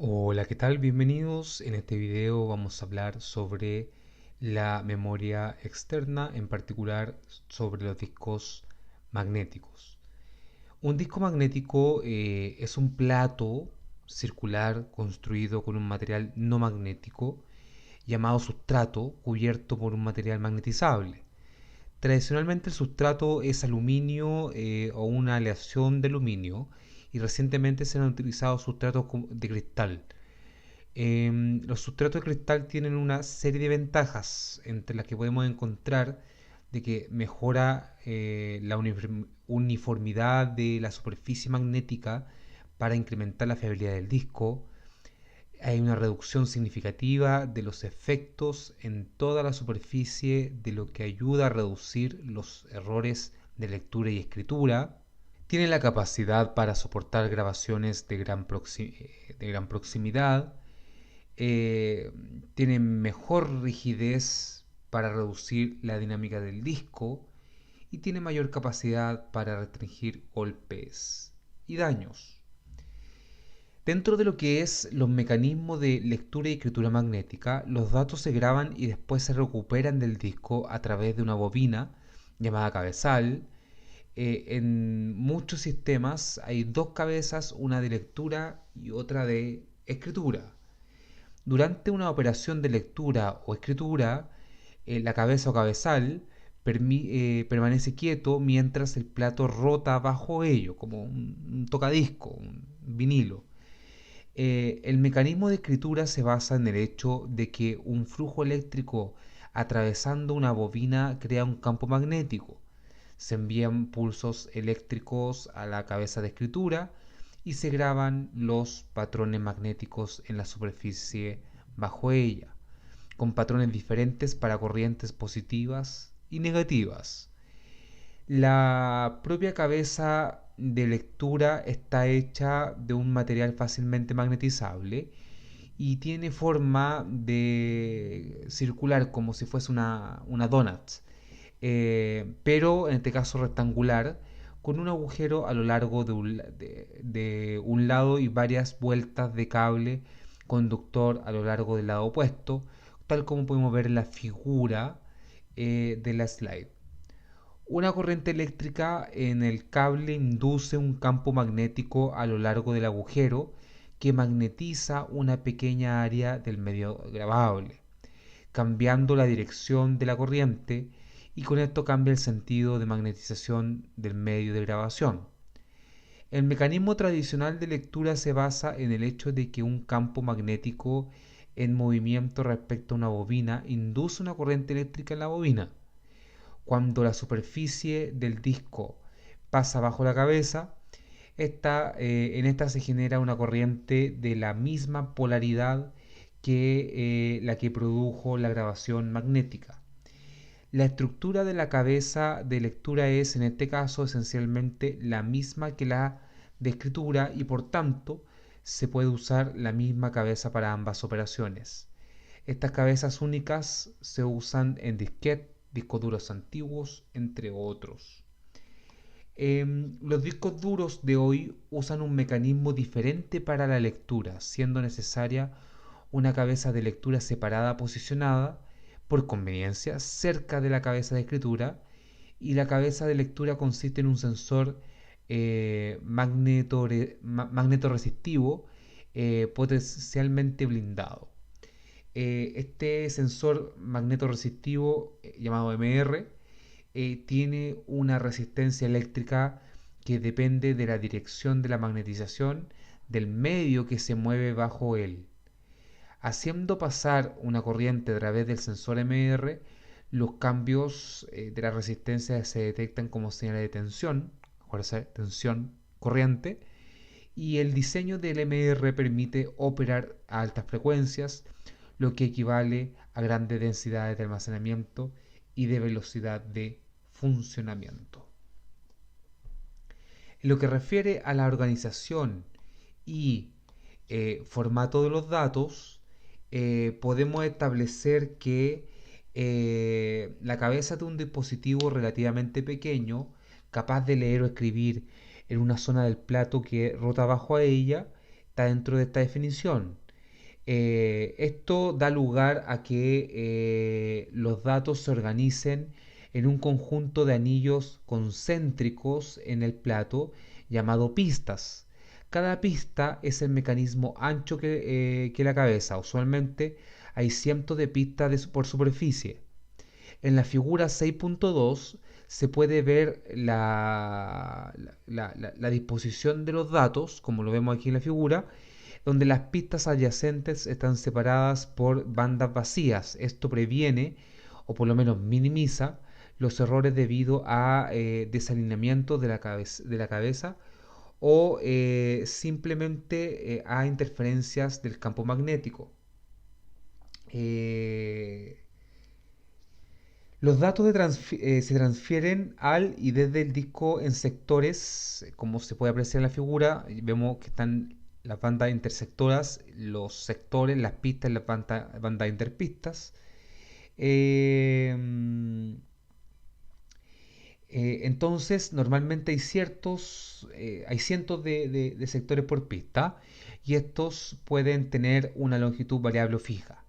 Hola, ¿qué tal? Bienvenidos. En este video vamos a hablar sobre la memoria externa, en particular sobre los discos magnéticos. Un disco magnético es un plato circular construido con un material no magnético llamado sustrato cubierto por un material magnetizable. Tradicionalmente el sustrato es aluminio o una aleación de aluminio y recientemente se han utilizado sustratos de cristal. Los sustratos de cristal tienen una serie de ventajas, entre las que podemos encontrar de que mejora la uniformidad de la superficie magnética para incrementar la fiabilidad del disco. Hay una reducción significativa de los efectos en toda la superficie, de lo que ayuda a reducir los errores de lectura y escritura. Tiene la capacidad para soportar grabaciones de gran proximidad. eh, Tiene mejor rigidez para reducir la dinámica del disco y tiene mayor capacidad para restringir golpes y daños. Dentro de lo que es los mecanismos de lectura y escritura magnética, los datos se graban y después se recuperan del disco a través de una bobina llamada cabezal. En muchos sistemas hay dos cabezas, una de lectura y otra de escritura. Durante una operación de lectura o escritura, la cabeza o cabezal permanece quieto mientras el plato rota bajo ello, como un tocadisco, un vinilo. El mecanismo de escritura se basa en el hecho de que un flujo eléctrico atravesando una bobina crea un campo magnético. Se envían pulsos eléctricos a la cabeza de escritura y se graban los patrones magnéticos en la superficie bajo ella, con patrones diferentes para corrientes positivas y negativas. La propia cabeza de lectura está hecha de un material fácilmente magnetizable y tiene forma de circular como si fuese una donut, pero en este caso rectangular, con un agujero a lo largo de un lado y varias vueltas de cable conductor a lo largo del lado opuesto, tal como podemos ver en la figura de la slide. Una corriente eléctrica en el cable induce un campo magnético a lo largo del agujero que magnetiza una pequeña área del medio grabable, cambiando la dirección de la corriente, y con esto cambia el sentido de magnetización del medio de grabación. El mecanismo tradicional de lectura se basa en el hecho de que un campo magnético en movimiento respecto a una bobina induce una corriente eléctrica en la bobina. Cuando la superficie del disco pasa bajo la cabeza, en esta se genera una corriente de la misma polaridad que la que produjo la grabación magnética. La estructura de la cabeza de lectura es, en este caso, esencialmente la misma que la de escritura y por tanto se puede usar la misma cabeza para ambas operaciones. Estas cabezas únicas se usan en disquete, discos duros antiguos, entre otros. Los discos duros de hoy usan un mecanismo diferente para la lectura, siendo necesaria una cabeza de lectura separada posicionada, por conveniencia, cerca de la cabeza de escritura, y la cabeza de lectura consiste en un sensor magnetoresistivo potencialmente blindado. Este sensor magnetoresistivo llamado MR tiene una resistencia eléctrica que depende de la dirección de la magnetización del medio que se mueve bajo él. Haciendo pasar una corriente a través del sensor MR, los cambios de la resistencia se detectan como señales de tensión, tensión, corriente, y el diseño del MR permite operar a altas frecuencias, lo que equivale a grandes densidades de almacenamiento y de velocidad de funcionamiento. En lo que refiere a la organización y formato de los datos, podemos establecer que la cabeza de un dispositivo relativamente pequeño, capaz de leer o escribir en una zona del plato que rota bajo a ella, está dentro de esta definición. Esto da lugar a que los datos se organicen en un conjunto de anillos concéntricos en el plato llamado pistas. Cada pista es el mecanismo ancho que la cabeza. Usualmente hay cientos de pistas por superficie. En la figura 6.2 se puede ver la disposición de los datos, como lo vemos aquí en la figura, donde las pistas adyacentes están separadas por bandas vacías. Esto previene, o por lo menos minimiza, los errores debido a desalineamiento de la cabeza o simplemente a interferencias del campo magnético. Eh, los datos se transfieren al y desde el disco en sectores, como se puede apreciar en la figura. Vemos que están las bandas intersectoras, los sectores, las pistas y las bandas interpistas. Eh, entonces, normalmente hay cientos de sectores por pista y estos pueden tener una longitud variable o fija.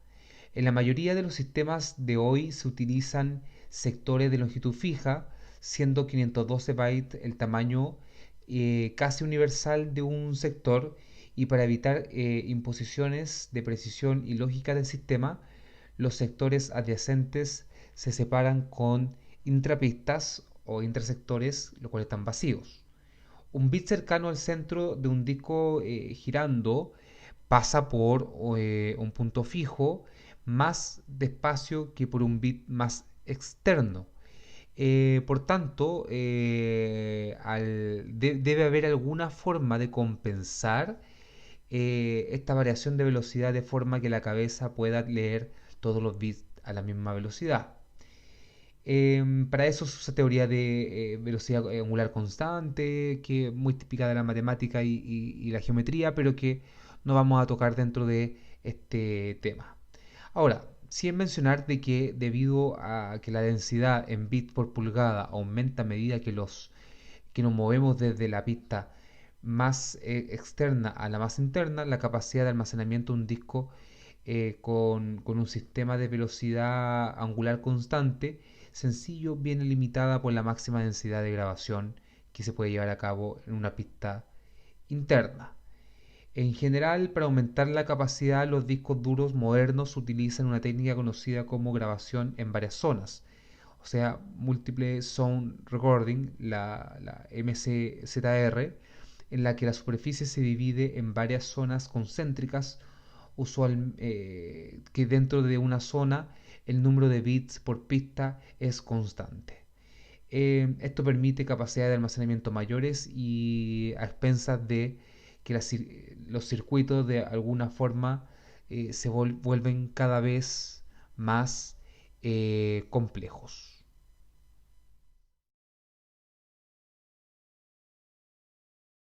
En la mayoría de los sistemas de hoy se utilizan sectores de longitud fija, siendo 512 bytes el tamaño casi universal de un sector, y para evitar imposiciones de precisión y lógica del sistema, los sectores adyacentes se separan con intrapistas o intersectores, los cuales están vacíos. Un bit cercano al centro de un disco girando pasa por un punto fijo más despacio que por un bit más externo. Por tanto, debe haber alguna forma de compensar esta variación de velocidad de forma que la cabeza pueda leer todos los bits a la misma velocidad. Para eso se usa teoría de velocidad angular constante, que es muy típica de la matemática y la geometría, pero que no vamos a tocar dentro de este tema. Ahora, sí es mencionar de que debido a que la densidad en bits por pulgada aumenta a medida que nos movemos desde la pista más externa a la más interna, la capacidad de almacenamiento de un disco con un sistema de velocidad angular constante sencillo viene limitada por la máxima densidad de grabación que se puede llevar a cabo en una pista interna. En general, para aumentar la capacidad, los discos duros modernos utilizan una técnica conocida como grabación en varias zonas, o sea, Multiple Zone Recording, la MZR, en la que la superficie se divide en varias zonas concéntricas, que dentro de una zona el número de bits por pista es constante. Esto permite capacidades de almacenamiento mayores y a expensas de que los circuitos de alguna forma se vuelven cada vez más complejos.